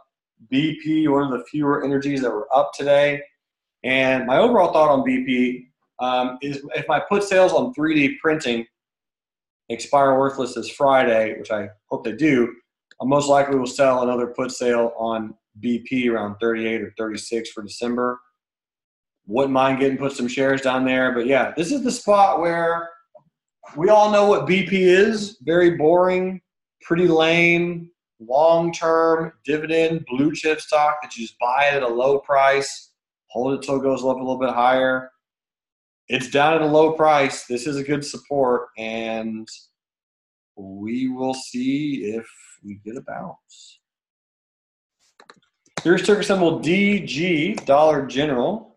BP, one of the fewer energies that were up today. And my overall thought on BP is if my put sales on 3D printing expire worthless this Friday, which I hope they do, I most likely will sell another put sale on BP around 38 or 36 for December. Wouldn't mind put some shares down there. But yeah, this is the spot where we all know what BP is. Very boring, pretty lame, long-term dividend blue chip stock that you just buy it at a low price, hold it till it goes up a little bit higher. It's down at a low price. This is a good support, and we will see if we get a bounce. Here's ticker symbol DG, Dollar General.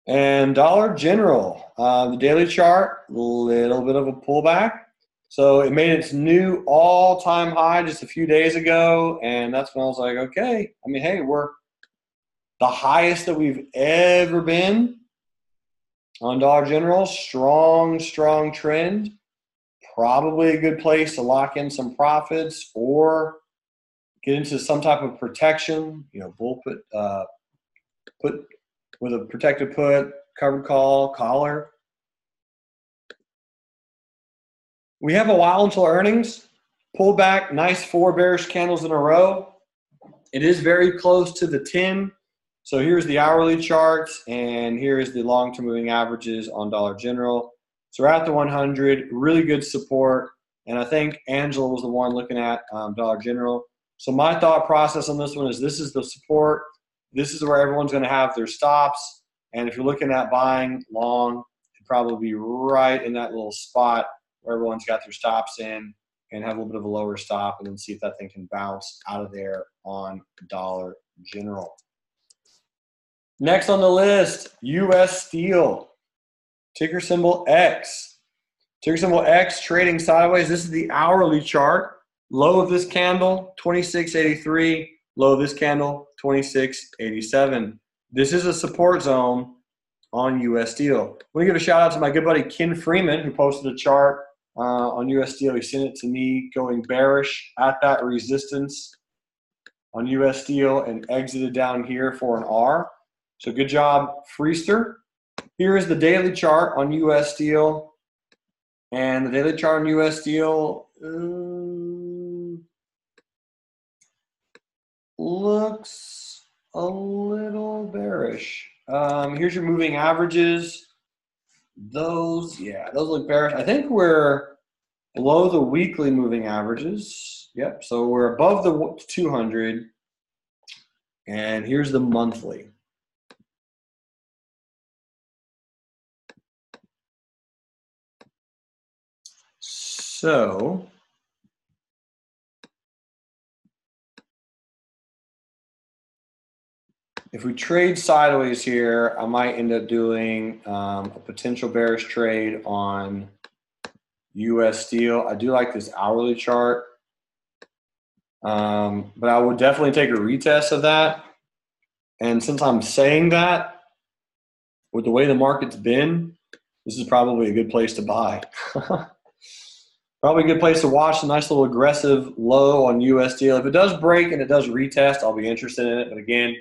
And Dollar General, the daily chart, little bit of a pullback. So it made its new all-time high just a few days ago, and that's when I was like, okay. I mean, hey, we're the highest that we've ever been on Dollar General. Strong, strong trend. Probably a good place to lock in some profits or get into some type of protection. You know, bull put with a protected put, covered call, collar. We have a while until earnings. Pull back, nice 4 bearish candles in a row. It is very close to the 10. So here's the hourly charts, and here's the long-term moving averages on Dollar General. So we're at the 100, really good support. And I think Angela was the one looking at Dollar General. So my thought process on this one is this is the support. This is where everyone's going to have their stops. And if you're looking at buying long, it'd probably be right in that little spot where everyone's got their stops in, and have a little bit of a lower stop, and then see if that thing can bounce out of there on Dollar General. Next on the list, U.S. Steel, ticker symbol X. Ticker symbol X trading sideways. This is the hourly chart. Low of this candle, 26.83. Low of this candle, 26.87. This is a support zone on U.S. Steel. I want to give a shout out to my good buddy Ken Freeman, who posted a chart on U.S. Steel. He sent it to me going bearish at that resistance on U.S. Steel and exited down here for an R. So good job, Freester. Here is the daily chart on U.S. Steel. And the daily chart on U.S. Steel looks a little bearish. Here's your moving averages. Those look bearish. I think we're below the weekly moving averages. Yep, so we're above the 200. And here's the monthly. So if we trade sideways here, I might end up doing a potential bearish trade on U.S. Steel. I do like this hourly chart, but I would definitely take a retest of that. And since I'm saying that, with the way the market's been, this is probably a good place to buy. Probably a good place to watch. A nice little aggressive low on U.S. Steel. If it does break and it does retest, I'll be interested in it. But again,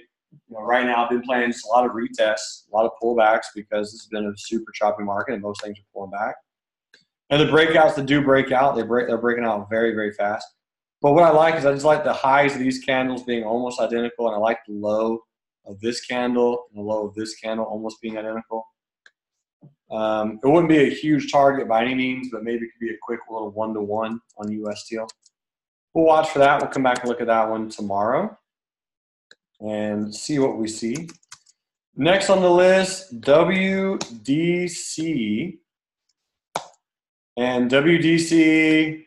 right now I've been playing just a lot of retests, a lot of pullbacks, because this has been a super choppy market and most things are pulling back. And the breakouts that do break out, they're breaking out very, very fast. But what I like is I just like the highs of these candles being almost identical, and I like the low of this candle and the low of this candle almost being identical. It wouldn't be a huge target by any means, but maybe it could be a quick little 1-to-1 on U.S. Steel. We'll watch for that. We'll come back and look at that one tomorrow and see what we see. Next on the list, WDC. And WDC,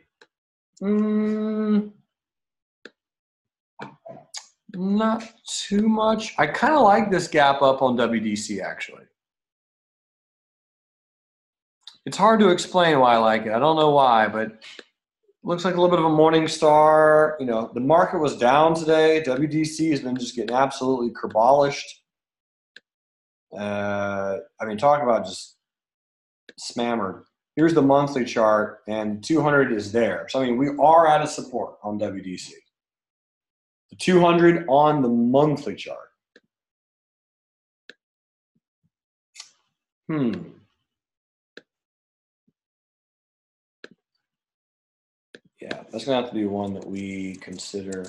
not too much. I kind of like this gap up on WDC, actually. It's hard to explain why I like it. I don't know why, but it looks like a little bit of a morning star. You know, the market was down today. WDC has been just getting absolutely kerbolished. I mean, talk about just smammered. Here's the monthly chart, and 200 is there. So, I mean, we are at a support on WDC. The 200 on the monthly chart. Yeah, that's going to have to be one that we consider.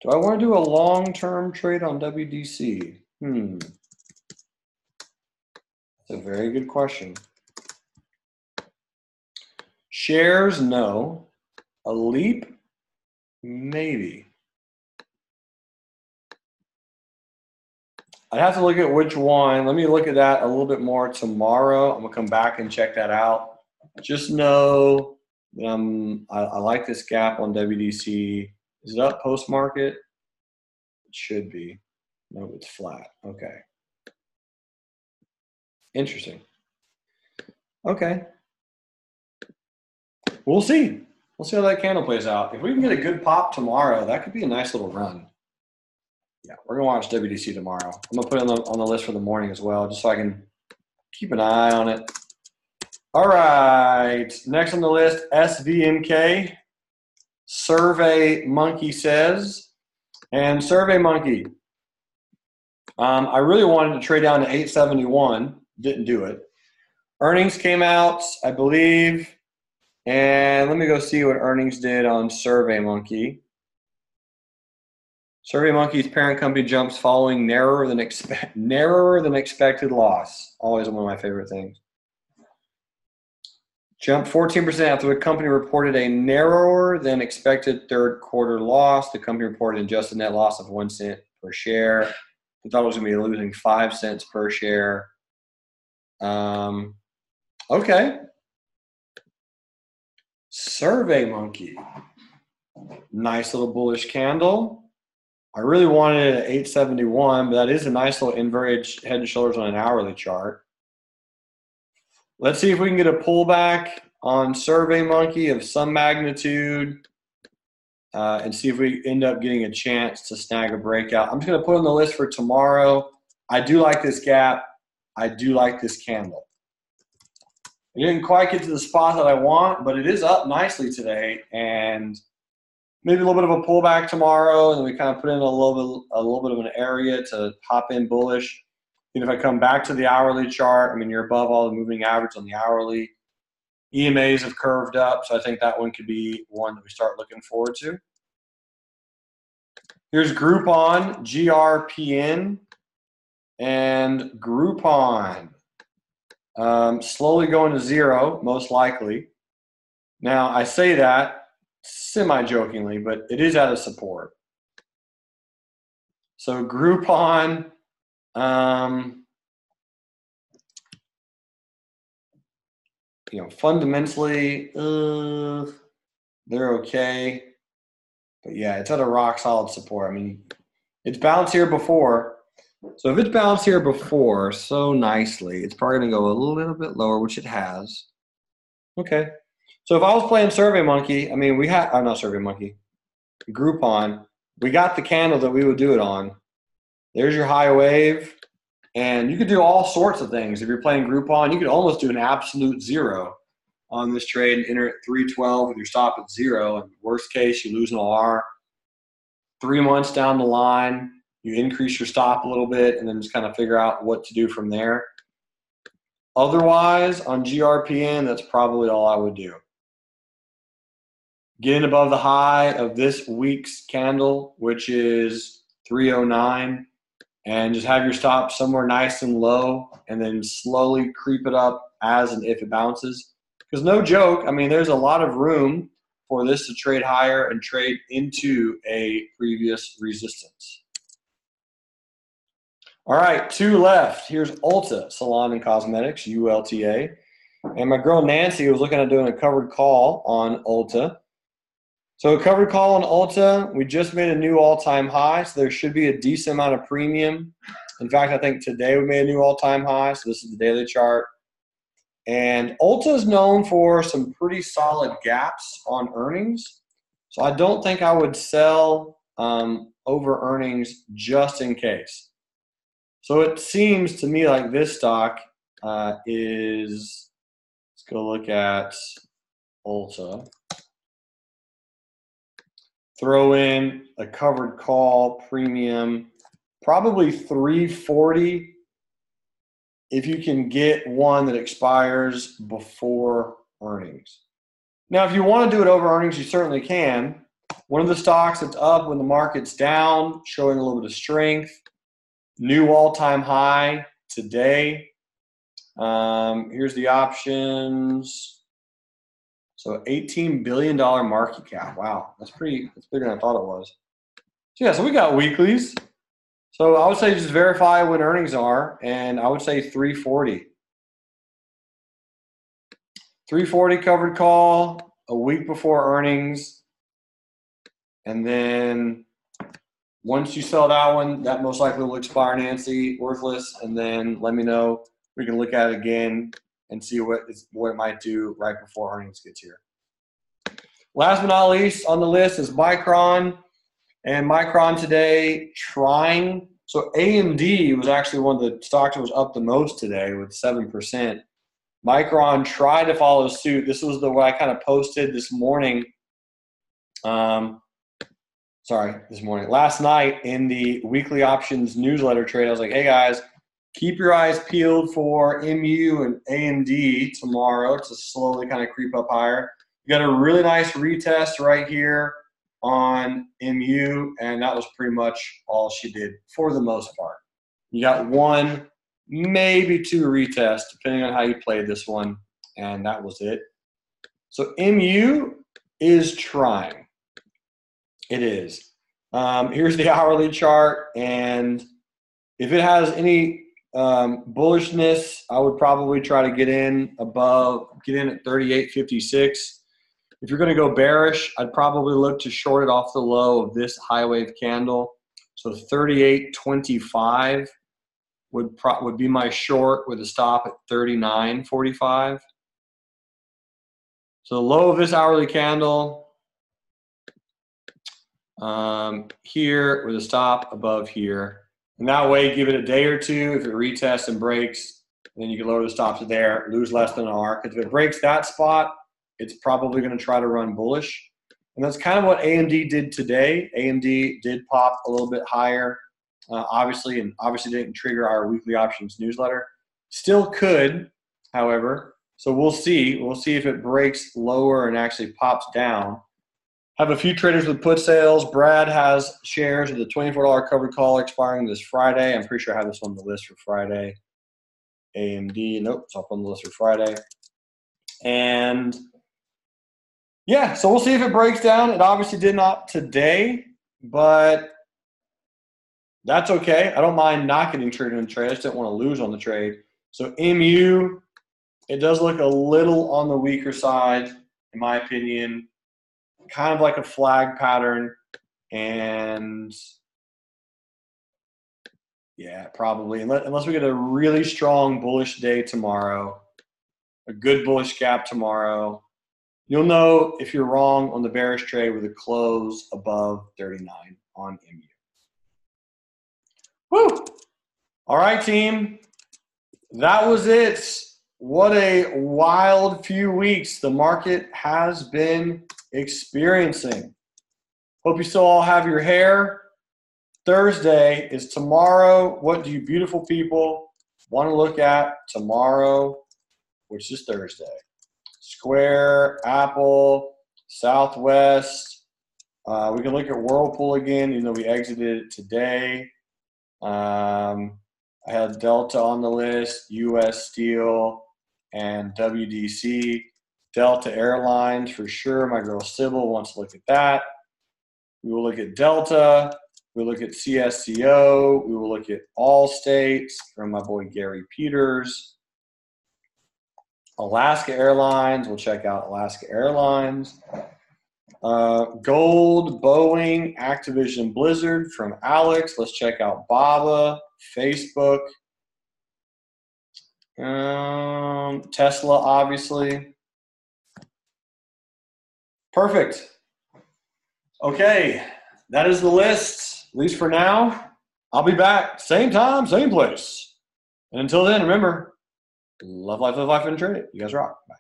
Do I want to do a long-term trade on WDC? That's a very good question. Shares, no. A leap, maybe. I'd have to look at which one. Let me look at that a little bit more tomorrow. I'm going to come back and check that out. Just know I like this gap on WDC. Is it up post-market? It should be. No, it's flat. Okay. Interesting. Okay. We'll see. We'll see how that candle plays out. If we can get a good pop tomorrow, that could be a nice little run. Yeah, we're gonna watch WDC tomorrow. I'm gonna put it on the list for the morning as well, just so I can keep an eye on it. All right, next on the list, SVMK. Survey Monkey says, and Survey Monkey, I really wanted to trade down to 871, didn't do it. Earnings came out, I believe, and let me go see what earnings did on Survey Monkey. Survey Monkey's parent company jumps following narrower than expected loss. Always one of my favorite things. Jumped 14% after the company reported a narrower than expected third quarter loss. The company reported an adjusted net loss of 1 cent per share. We thought it was going to be losing 5 cents per share. Okay. Survey Monkey. Nice little bullish candle. I really wanted it at 871, but that is a nice little inverted head and shoulders on an hourly chart. Let's see if we can get a pullback on Survey Monkey of some magnitude and see if we end up getting a chance to snag a breakout. I'm just going to put on the list for tomorrow. I do like this gap. I do like this candle. I didn't quite get to the spot that I want, but it is up nicely today, and maybe a little bit of a pullback tomorrow, and then we kind of put in a little bit of an area to hop in bullish. And if I come back to the hourly chart, I mean, you're above all the moving average on the hourly. EMAs have curved up, so I think that one could be one that we start looking forward to. Here's Groupon, GRPN, and Groupon. Slowly going to zero, most likely. Now, I say that semi-jokingly, but it is out of support. So Groupon, fundamentally, they're okay. But yeah, it's at a rock solid support. I mean, it's bounced here before. So if it's bounced here before so nicely, it's probably going to go a little bit lower, which it has. Okay. So if I was playing Survey Monkey, I mean, not Survey Monkey, Groupon, we got the candle that we would do it on. There's your high wave. And you could do all sorts of things. If you're playing Groupon, you could almost do an absolute zero on this trade and enter at 312 with your stop at zero. And worst case, you lose an R. 3 months down the line, you increase your stop a little bit and then just kind of figure out what to do from there. Otherwise, on GRPN, that's probably all I would do. Getting above the high of this week's candle, which is 309. And just have your stop somewhere nice and low and then slowly creep it up as and if it bounces. Because no joke, I mean, there's a lot of room for this to trade higher and trade into a previous resistance. All right, 2 left. Here's Ulta, Salon and Cosmetics, ULTA. And my girl Nancy was looking at doing a covered call on Ulta. So a covered call on Ulta, we just made a new all-time high, so there should be a decent amount of premium. In fact, I think today we made a new all-time high, so this is the daily chart. And Ulta is known for some pretty solid gaps on earnings, so I don't think I would sell over earnings just in case. So it seems to me like this stock is, let's go look at Ulta. Throw in a covered call premium, probably 340 if you can get one that expires before earnings. Now, if you want to do it over earnings, you certainly can. One of the stocks that's up when the market's down, showing a little bit of strength. New all-time high today. Here's the options. So $18 billion market cap. Wow, that's bigger than I thought it was. So yeah, so we got weeklies. So I would say just verify when earnings are, and I would say 340. 340 covered call a week before earnings. And then once you sell that one, that most likely will expire, Nancy, worthless. And then let me know. We can look at it again and see what it might do right before earnings gets here. Last but not least on the list is Micron. And Micron today trying. So AMD was actually one of the stocks that was up the most today with 7%. Micron tried to follow suit. This was what I kind of posted this morning. Last night in the weekly options newsletter trade. I was like, hey guys, keep your eyes peeled for MU and AMD tomorrow to slowly kind of creep up higher. You got a really nice retest right here on MU, and that was pretty much all she did for the most part. You got one, maybe two retests, depending on how you played this one, and that was it. So MU is trying. It is. Here's the hourly chart, and if it has any bullishness, I would probably try to get in at 38.56. If you're going to go bearish, I'd probably look to short it off the low of this high wave candle. So 38.25 would be my short with a stop at 39.45. So the low of this hourly candle here with a stop above here. And that way, give it a day or two. If it retests and breaks, then you can lower the stop to there, lose less than an R. Because if it breaks that spot, it's probably going to try to run bullish. And that's kind of what AMD did today. AMD did pop a little bit higher, obviously didn't trigger our weekly options newsletter. Still could, however. So we'll see. We'll see if it breaks lower and actually pops down. Have a few traders with put sales. Brad has shares with a $24 covered call expiring this Friday. I'm pretty sure I have this on the list for Friday. AMD, nope, it's up on the list for Friday. And yeah, so we'll see if it breaks down. It obviously did not today, but that's okay. I don't mind not getting triggered in the trade. I just didn't want to lose on the trade. So MU, it does look a little on the weaker side, in my opinion. Kind of like a flag pattern. And yeah, probably. Unless we get a really strong bullish day tomorrow, a good bullish gap tomorrow, you'll know if you're wrong on the bearish trade with a close above 39 on MU. Woo! All right, team. That was it. What a wild few weeks the market has been experiencing. Hope you still all have your hair. Thursday is tomorrow. What do you beautiful people want to look at tomorrow, which is Thursday? Square, Apple, Southwest. We can look at Whirlpool again, even though we exited it today. I had Delta on the list, U.S. Steel, and WDC. Delta Airlines for sure. My girl Sybil wants to look at that. We will look at Delta. We'll look at CSCO. We will look at Allstate from my boy Gary Peters. Alaska Airlines. We'll check out Alaska Airlines. Gold, Boeing, Activision Blizzard from Alex. Let's check out BABA, Facebook. Tesla, obviously. Perfect. Okay, that is the list, at least for now. I'll be back, same time, same place. And until then, remember, love life, and trade it. You guys rock. Bye.